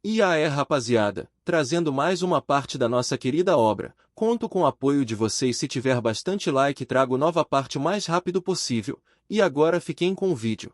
E aí, rapaziada, trazendo mais uma parte da nossa querida obra. Conto com o apoio de vocês, se tiver bastante like trago nova parte o mais rápido possível. E agora fiquem com o vídeo.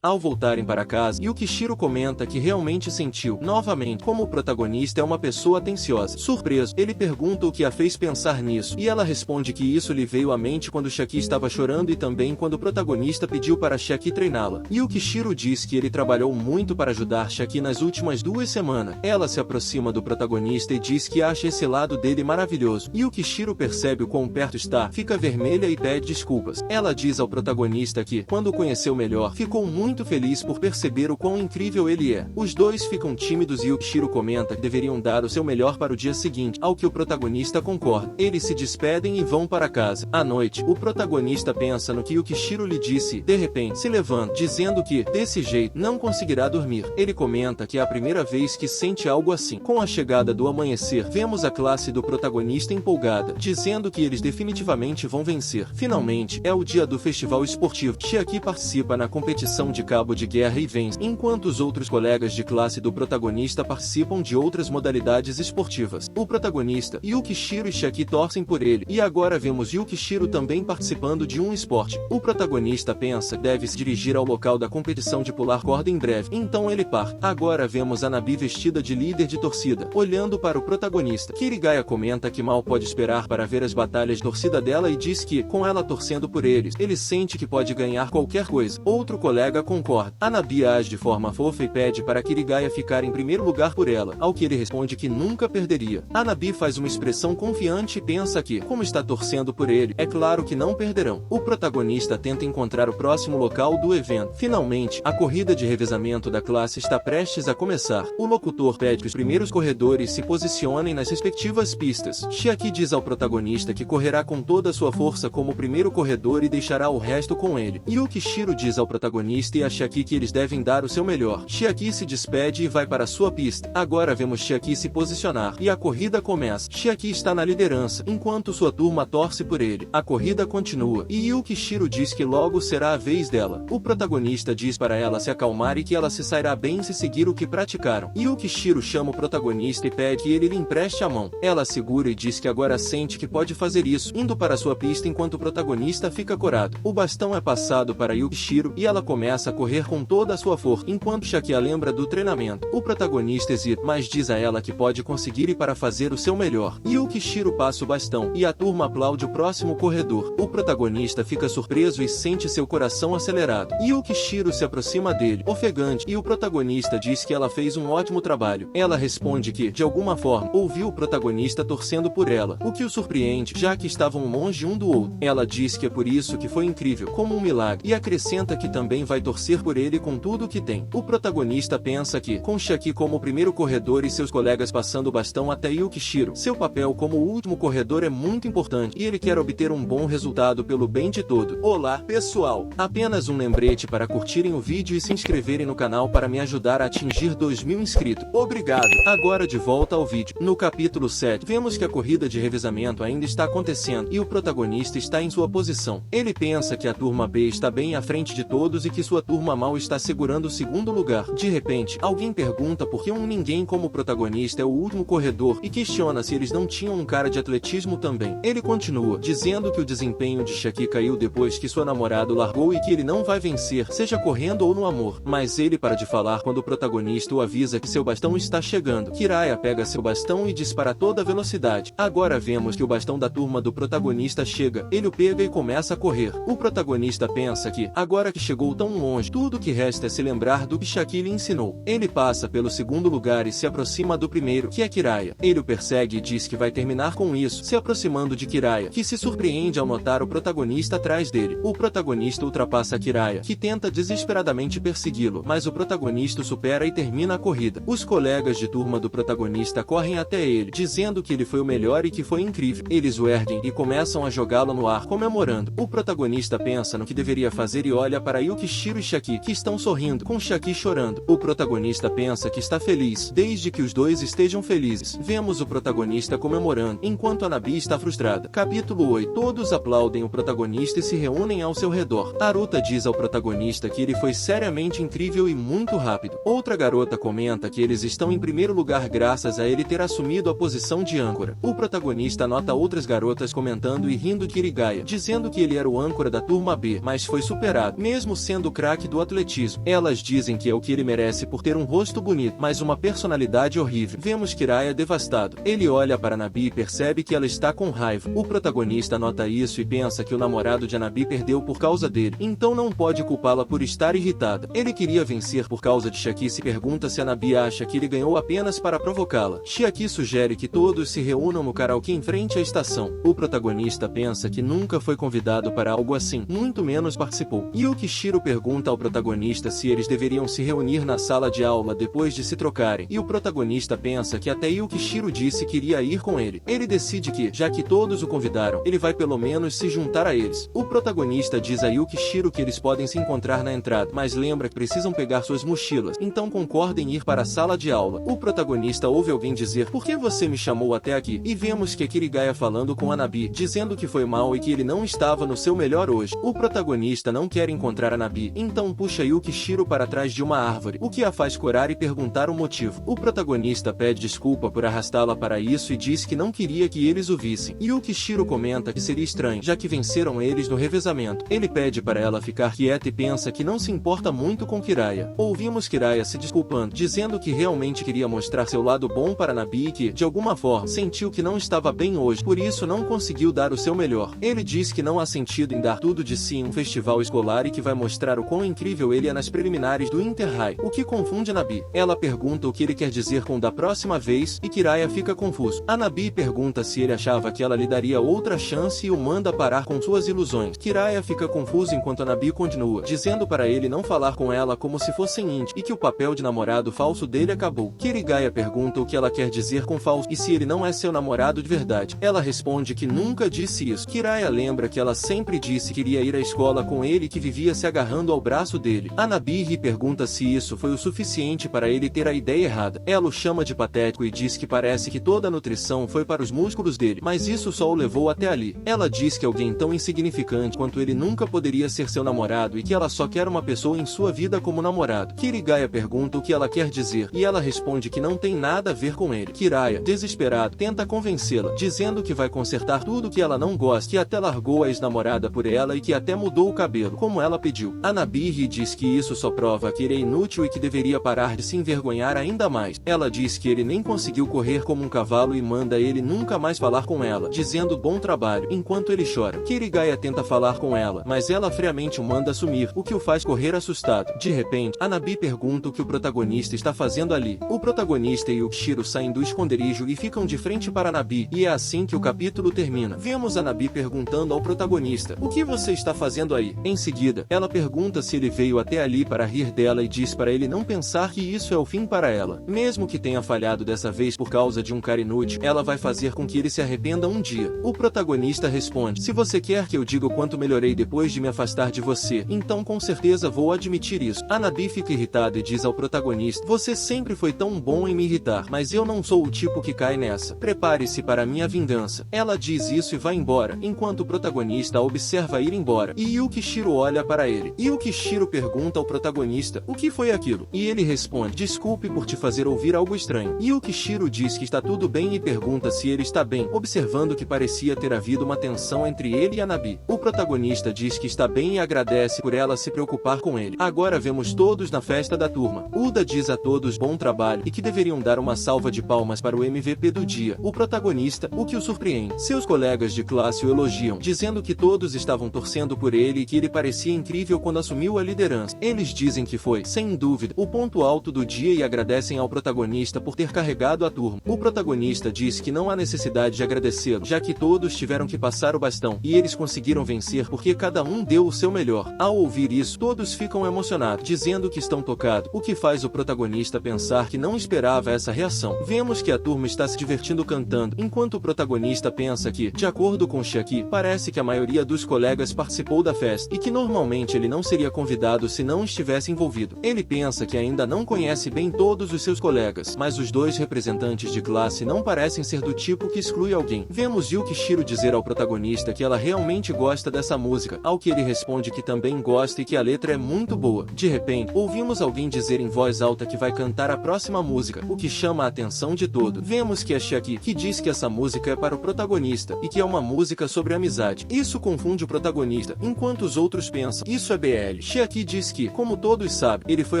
Ao voltarem para casa, Yukishiro comenta que realmente sentiu, novamente, como o protagonista é uma pessoa atenciosa. Surpreso, ele pergunta o que a fez pensar nisso, e ela responde que isso lhe veio à mente quando Shaki estava chorando e também quando o protagonista pediu para Shaki treiná-la. Yukishiro diz que ele trabalhou muito para ajudar Shaki nas últimas 2 semanas. Ela se aproxima do protagonista e diz que acha esse lado dele maravilhoso. Yukishiro percebe o quão perto está, fica vermelha e pede desculpas. Ela diz ao protagonista que, quando o conheceu melhor, ficou muito feliz por perceber o quão incrível ele é. Os dois ficam tímidos e Yukishiro comenta que deveriam dar o seu melhor para o dia seguinte, ao que o protagonista concorda. Eles se despedem e vão para casa. À noite, o protagonista pensa no que Yukishiro lhe disse, de repente se levanta, dizendo que, desse jeito, não conseguirá dormir. Ele comenta que é a primeira vez que sente algo assim. Com a chegada do amanhecer, vemos a classe do protagonista empolgada, dizendo que eles definitivamente vão vencer. Finalmente, é o dia do festival esportivo. Chiaki participa na competição de cabo de guerra e vence, enquanto os outros colegas de classe do protagonista participam de outras modalidades esportivas. O protagonista, Yukishiro e Shaki torcem por ele, e agora vemos Yukishiro também participando de um esporte. O protagonista pensa que deve se dirigir ao local da competição de pular corda em breve, então ele parte. Agora vemos Anabi vestida de líder de torcida, olhando para o protagonista. Kirigaya comenta que mal pode esperar para ver as batalhas de torcida dela e diz que, com ela torcendo por eles, ele sente que pode ganhar qualquer coisa. Outro colega concorda. Anabi age de forma fofa e pede para Kirigaya ficar em primeiro lugar por ela, ao que ele responde que nunca perderia. Anabi faz uma expressão confiante e pensa que, como está torcendo por ele, é claro que não perderão. O protagonista tenta encontrar o próximo local do evento. Finalmente, a corrida de revezamento da classe está prestes a começar. O locutor pede que os primeiros corredores se posicionem nas respectivas pistas. Chiaki diz ao protagonista que correrá com toda a sua força como o primeiro corredor e deixará o resto com ele. Yukishiro diz ao protagonista e a Chiaki que eles devem dar o seu melhor. Chiaki se despede e vai para sua pista. Agora vemos Chiaki se posicionar, e a corrida começa. Chiaki está na liderança, enquanto sua turma torce por ele. A corrida continua, e Yukishiro diz que logo será a vez dela. O protagonista diz para ela se acalmar e que ela se sairá bem se seguir o que praticaram. Yukishiro chama o protagonista e pede que ele lhe empreste a mão. Ela segura e diz que agora sente que pode fazer isso, indo para sua pista enquanto o protagonista fica corado. O bastão é passado para Yukishiro, e ela começa a correr com toda a sua força, enquanto Shaki a lembra do treinamento. O protagonista hesita, mas diz a ela que pode conseguir e para fazer o seu melhor. Yukishiro passa o bastão, e a turma aplaude o próximo corredor. O protagonista fica surpreso e sente seu coração acelerado. Yukishiro se aproxima dele, ofegante, e o protagonista diz que ela fez um ótimo trabalho. Ela responde que, de alguma forma, ouviu o protagonista torcendo por ela, o que o surpreende, já que estavam longe um do outro. Ela diz que é por isso que foi incrível, como um milagre, e acrescenta que também vai torcer por ele com tudo o que tem. O protagonista pensa que, com Shaki como o primeiro corredor e seus colegas passando o bastão até Yukishiro, seu papel como o último corredor é muito importante, e ele quer obter um bom resultado pelo bem de todo. Olá, pessoal! Apenas um lembrete para curtirem o vídeo e se inscreverem no canal para me ajudar a atingir 2.000 inscritos. Obrigado! Agora de volta ao vídeo. No capítulo 7, vemos que a corrida de revezamento ainda está acontecendo, e o protagonista está em sua posição. Ele pensa que a turma B está bem à frente de todos e que sua turma mal está segurando o segundo lugar. De repente, alguém pergunta por que um ninguém como o protagonista é o último corredor e questiona se eles não tinham um cara de atletismo também. Ele continua, dizendo que o desempenho de Shaki caiu depois que sua namorada o largou e que ele não vai vencer, seja correndo ou no amor. Mas ele para de falar quando o protagonista o avisa que seu bastão está chegando. Kiraya pega seu bastão e dispara a toda velocidade. Agora vemos que o bastão da turma do protagonista chega. Ele o pega e começa a correr. O protagonista pensa que, agora que chegou tão longe, tudo que resta é se lembrar do que Shaki lhe ensinou. Ele passa pelo segundo lugar e se aproxima do primeiro, que é Kiraya. Ele o persegue e diz que vai terminar com isso, se aproximando de Kiraya, que se surpreende ao notar o protagonista atrás dele. O protagonista ultrapassa Kiraya, que tenta desesperadamente persegui-lo, mas o protagonista o supera e termina a corrida. Os colegas de turma do protagonista correm até ele, dizendo que ele foi o melhor e que foi incrível. Eles o erguem e começam a jogá-lo no ar, comemorando. O protagonista pensa no que deveria fazer e olha para Yukishiro Yukishiro e Shaki, que estão sorrindo, com Shaki chorando. O protagonista pensa que está feliz, desde que os dois estejam felizes. Vemos o protagonista comemorando, enquanto Hanabi está frustrada. Capítulo 8. Todos aplaudem o protagonista e se reúnem ao seu redor. Haruta diz ao protagonista que ele foi seriamente incrível e muito rápido. Outra garota comenta que eles estão em primeiro lugar graças a ele ter assumido a posição de âncora. O protagonista nota outras garotas comentando e rindo de Kirigaya, dizendo que ele era o âncora da turma B, mas foi superado, mesmo sendo o craque do atletismo. Elas dizem que é o que ele merece por ter um rosto bonito, mas uma personalidade horrível. Vemos Kiraya devastado. Ele olha para Hanabi e percebe que ela está com raiva. O protagonista nota isso e pensa que o namorado de Hanabi perdeu por causa dele, então não pode culpá-la por estar irritada. Ele queria vencer por causa de Shaki e se pergunta se Hanabi acha que ele ganhou apenas para provocá-la. Shaki sugere que todos se reúnam no karaokê em frente à estação. O protagonista pensa que nunca foi convidado para algo assim, muito menos participou. Yukishiro pergunta ao protagonista se eles deveriam se reunir na sala de aula depois de se trocarem, e o protagonista pensa que até Yukishiro disse que iria ir com ele. Ele decide que, já que todos o convidaram, ele vai pelo menos se juntar a eles. O protagonista diz a Yukishiro que eles podem se encontrar na entrada, mas lembra que precisam pegar suas mochilas, então concorda em ir para a sala de aula. O protagonista ouve alguém dizer: "Por que você me chamou até aqui?" E vemos que é Kirigaya falando com Hanabi, dizendo que foi mal e que ele não estava no seu melhor hoje. O protagonista não quer encontrar Hanabi, então puxa Yukishiro para trás de uma árvore, o que a faz corar e perguntar o motivo. O protagonista pede desculpa por arrastá-la para isso e diz que não queria que eles o vissem. Yukishiro comenta que seria estranho, já que venceram eles no revezamento. Ele pede para ela ficar quieta e pensa que não se importa muito com Kiraya. Ouvimos Kiraya se desculpando, dizendo que realmente queria mostrar seu lado bom para Hanabi e que, de alguma forma, sentiu que não estava bem hoje, por isso não conseguiu dar o seu melhor. Ele diz que não há sentido em dar tudo de si em um festival escolar e que vai mostrar o quão incrível ele é nas preliminares do Inter-High, o que confunde Hanabi. Ela pergunta o que ele quer dizer com "da próxima vez" e Kiraya fica confuso. Hanabi pergunta se ele achava que ela lhe daria outra chance e o manda parar com suas ilusões. Kiraya fica confuso enquanto Hanabi continua, dizendo para ele não falar com ela como se fossem íntimos e que o papel de namorado falso dele acabou. Kirigaya pergunta o que ela quer dizer com falso e se ele não é seu namorado de verdade. Ela responde que nunca disse isso. Kiraya lembra que ela sempre disse que iria ir à escola com ele e que vivia se agarrando ao braço dele. Hanabi ri e pergunta se isso foi o suficiente para ele ter a ideia errada. Ela o chama de patético e diz que parece que toda a nutrição foi para os músculos dele, mas isso só o levou até ali. Ela diz que alguém tão insignificante quanto ele nunca poderia ser seu namorado e que ela só quer uma pessoa em sua vida como namorado. Kirigaya pergunta o que ela quer dizer e ela responde que não tem nada a ver com ele. Kiraya, desesperado, tenta convencê-la, dizendo que vai consertar tudo que ela não gosta, que até largou a ex-namorada por ela e que até mudou o cabelo, como ela pediu. Hanabi ri e diz que isso só prova que ele é inútil e que deveria parar de se envergonhar ainda mais. Ela diz que ele nem conseguiu correr como um cavalo e manda ele nunca mais falar com ela, dizendo bom trabalho, enquanto ele chora. Kirigaya tenta falar com ela, mas ela friamente o manda sumir, o que o faz correr assustado. De repente, Hanabi pergunta o que o protagonista está fazendo ali. O protagonista e Yukishiro saem do esconderijo e ficam de frente para Hanabi, e é assim que o capítulo termina. Vemos Hanabi perguntando ao protagonista: "O que você está fazendo aí?" Em seguida, ela pergunta se ele veio até ali para rir dela e diz para ele não pensar que isso é o fim para ela. Mesmo que tenha falhado dessa vez por causa de um cara inútil, ela vai fazer com que ele se arrependa um dia. O protagonista responde: "Se você quer que eu diga o quanto melhorei depois de me afastar de você, então com certeza vou admitir isso." Hanabi fica irritada e diz ao protagonista: "Você sempre foi tão bom em me irritar, mas eu não sou o tipo que cai nessa. Prepare-se para a minha vingança." Ela diz isso e vai embora, enquanto o protagonista a observa ir embora, e Yukishiro olha para ele. Yukishiro pergunta ao protagonista: "O que foi aquilo?" E ele responde: "Desculpe por te fazer ouvir algo estranho." Yukishiro diz que está tudo bem e pergunta se ele está bem, observando que parecia ter havido uma tensão entre ele e Hanabi. O protagonista diz que está bem e agradece por ela se preocupar com ele. Agora vemos todos na festa da turma. Uda diz a todos bom trabalho e que deveriam dar uma salva de palmas para o MVP do dia, o protagonista, o que o surpreende. Seus colegas de classe o elogiam, dizendo que todos estavam torcendo por ele e que ele parecia incrível quando assumiu a liderança. Eles dizem que foi, sem dúvida, o ponto alto do dia e agradecem ao protagonista por ter carregado a turma. O protagonista diz que não há necessidade de agradecê-lo, já que todos tiveram que passar o bastão, e eles conseguiram vencer porque cada um deu o seu melhor. Ao ouvir isso, todos ficam emocionados, dizendo que estão tocados, o que faz o protagonista pensar que não esperava essa reação. Vemos que a turma está se divertindo cantando, enquanto o protagonista pensa que, de acordo com Shaki, parece que a maioria dos colegas participou da festa, e que normalmente ele não seria seria convidado se não estivesse envolvido. Ele pensa que ainda não conhece bem todos os seus colegas, mas os dois representantes de classe não parecem ser do tipo que exclui alguém. Vemos Yukishiro dizer ao protagonista que ela realmente gosta dessa música, ao que ele responde que também gosta e que a letra é muito boa. De repente, ouvimos alguém dizer em voz alta que vai cantar a próxima música, o que chama a atenção de todos. Vemos que é Chiaki, que diz que essa música é para o protagonista, e que é uma música sobre amizade. Isso confunde o protagonista, enquanto os outros pensam, isso é BL. Chiaki diz que, como todos sabem, ele foi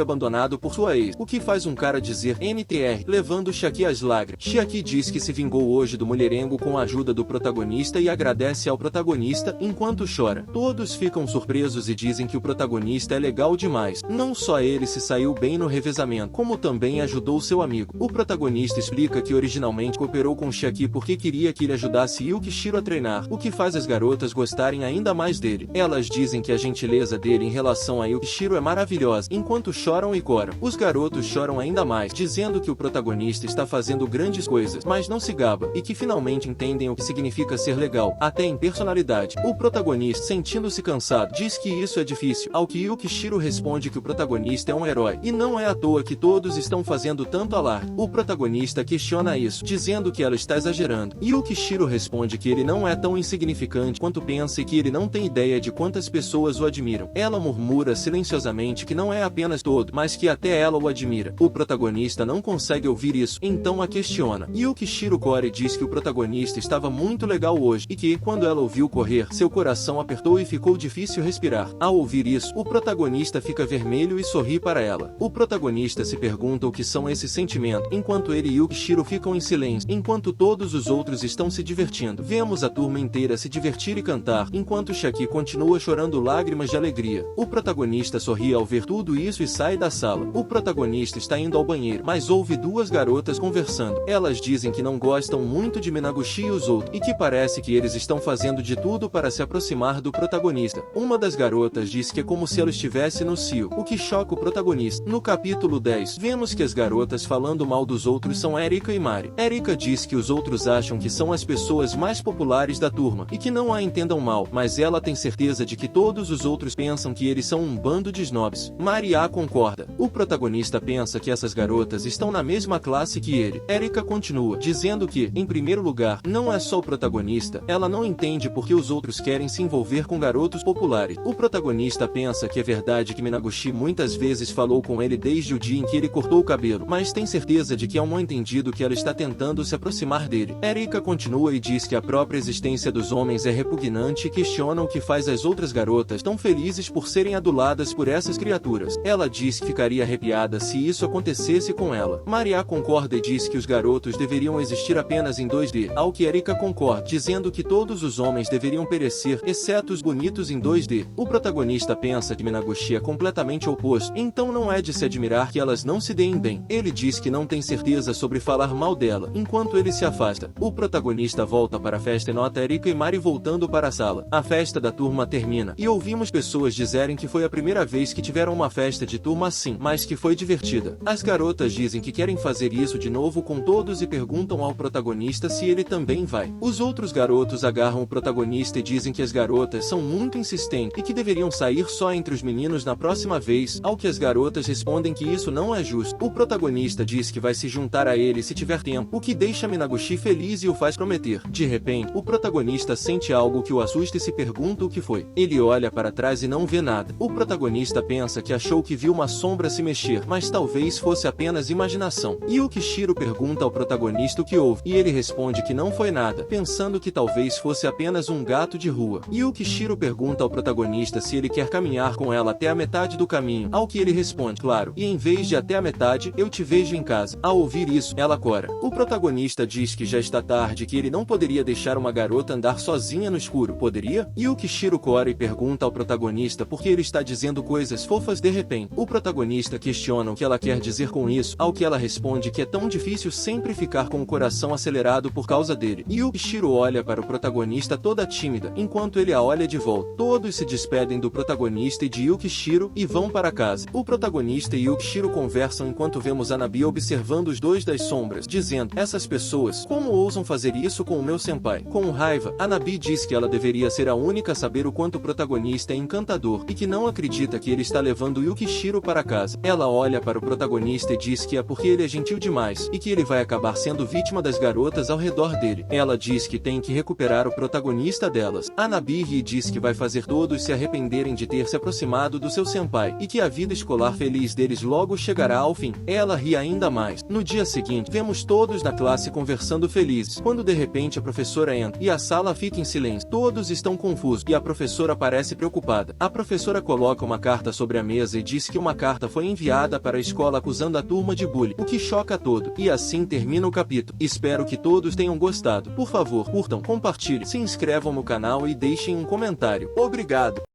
abandonado por sua ex, o que faz um cara dizer NTR, levando Chiaki às lágrimas. Chiaki diz que se vingou hoje do mulherengo com a ajuda do protagonista e agradece ao protagonista, enquanto chora. Todos ficam surpresos e dizem que o protagonista é legal demais. Não só ele se saiu bem no revezamento, como também ajudou seu amigo. O protagonista explica que originalmente cooperou com Chiaki porque queria que ele ajudasse Yukishiro a treinar, o que faz as garotas gostarem ainda mais dele. Elas dizem que a gentileza dele em relação a Yukishiro é maravilhosa, enquanto choram e coram. Os garotos choram ainda mais, dizendo que o protagonista está fazendo grandes coisas, mas não se gaba, e que finalmente entendem o que significa ser legal, até em personalidade. O protagonista, sentindo-se cansado, diz que isso é difícil, ao que Yukishiro responde que o protagonista é um herói, e não é à toa que todos estão fazendo tanto alarde. O protagonista questiona isso, dizendo que ela está exagerando. Yukishiro responde que ele não é tão insignificante quanto pensa e que ele não tem ideia de quantas pessoas o admiram. Ela murmura silenciosamente que não é apenas todo, mas que até ela o admira. O protagonista não consegue ouvir isso, então a questiona. Yukishiro Kore diz que o protagonista estava muito legal hoje, e que, quando ela ouviu correr, seu coração apertou e ficou difícil respirar. Ao ouvir isso, o protagonista fica vermelho e sorri para ela. O protagonista se pergunta o que são esses sentimentos, enquanto ele e Yukishiro ficam em silêncio, enquanto todos os outros estão se divertindo. Vemos a turma inteira se divertir e cantar, enquanto Chiaki continua chorando lágrimas de alegria. O protagonista sorri ao ver tudo isso e sai da sala. O protagonista está indo ao banheiro, mas ouve duas garotas conversando. Elas dizem que não gostam muito de Minaguchi e os outros, e que parece que eles estão fazendo de tudo para se aproximar do protagonista. Uma das garotas diz que é como se ela estivesse no cio, o que choca o protagonista. No capítulo 10, vemos que as garotas falando mal dos outros são Erika e Mari. Erika diz que os outros acham que são as pessoas mais populares da turma, e que não a entendam mal, mas ela tem certeza de que todos os outros pensam que eles são um bando de snobs. Mari A concorda. O protagonista pensa que essas garotas estão na mesma classe que ele. Erika continua, dizendo que, em primeiro lugar, não é só o protagonista, ela não entende porque os outros querem se envolver com garotos populares. O protagonista pensa que é verdade que Minaguchi muitas vezes falou com ele desde o dia em que ele cortou o cabelo, mas tem certeza de que é um mal-entendido que ela está tentando se aproximar dele. Erika continua e diz que a própria existência dos homens é repugnante e questiona o que faz as outras garotas tão felizes por serem aduladas por essas criaturas. Ela diz que ficaria arrepiada se isso acontecesse com ela. Maria concorda e diz que os garotos deveriam existir apenas em 2D, ao que Erika concorda, dizendo que todos os homens deveriam perecer, exceto os bonitos em 2D. O protagonista pensa que Minaguchi é completamente oposto, então não é de se admirar que elas não se deem bem. Ele diz que não tem certeza sobre falar mal dela, enquanto ele se afasta. O protagonista volta para a festa e nota Erika e Mari voltando para a sala. A festa da turma termina, e ouvimos pessoas dizerem que foi a primeira vez que tiveram uma festa de turma assim, mas que foi divertida. As garotas dizem que querem fazer isso de novo com todos e perguntam ao protagonista se ele também vai. Os outros garotos agarram o protagonista e dizem que as garotas são muito insistentes e que deveriam sair só entre os meninos na próxima vez, ao que as garotas respondem que isso não é justo. O protagonista diz que vai se juntar a ele se tiver tempo, o que deixa Minaguchi feliz e o faz prometer. De repente, o protagonista sente algo que o assusta e se pergunta o que foi. Ele olha para trás e não vê nada. O protagonista pensa que achou que viu uma sombra se mexer, mas talvez fosse apenas imaginação. Yukishiro pergunta ao protagonista o que houve, e ele responde que não foi nada, pensando que talvez fosse apenas um gato de rua. Yukishiro pergunta ao protagonista se ele quer caminhar com ela até a metade do caminho, ao que ele responde, claro, e em vez de até a metade, eu te vejo em casa. Ao ouvir isso, ela cora. O protagonista diz que já está tarde e que ele não poderia deixar uma garota andar sozinha no escuro. Poderia? Yukishiro cora e pergunta ao protagonista por que ele está dizendo coisas fofas de repente. O protagonista questiona o que ela quer dizer com isso, ao que ela responde que é tão difícil sempre ficar com o coração acelerado por causa dele. Yukishiro olha para o protagonista toda tímida, enquanto ele a olha de volta. Todos se despedem do protagonista e de Yukishiro e vão para casa. O protagonista e Yukishiro conversam enquanto vemos Anabi observando os dois das sombras, dizendo, essas pessoas, como ousam fazer isso com o meu senpai? Com raiva, Anabi diz que ela deveria ser a única a saber o quanto o protagonista é encantador, e que não acredita que ele está levando Yukishiro para casa. Ela olha para o protagonista e diz que é porque ele é gentil demais e que ele vai acabar sendo vítima das garotas ao redor dele. Ela diz que tem que recuperar o protagonista delas. Hanabi ri e diz que vai fazer todos se arrependerem de ter se aproximado do seu senpai e que a vida escolar feliz deles logo chegará ao fim. Ela ri ainda mais. No dia seguinte, vemos todos na classe conversando felizes, quando de repente a professora entra e a sala fica em silêncio. Todos estão confusos e a professora parece preocupada. A professora coloca uma carta sobre a mesa e diz que uma carta foi enviada para a escola acusando a turma de bullying, o que choca a todos. E assim termina o capítulo. Espero que todos tenham gostado. Por favor, curtam, compartilhem, se inscrevam no canal e deixem um comentário. Obrigado!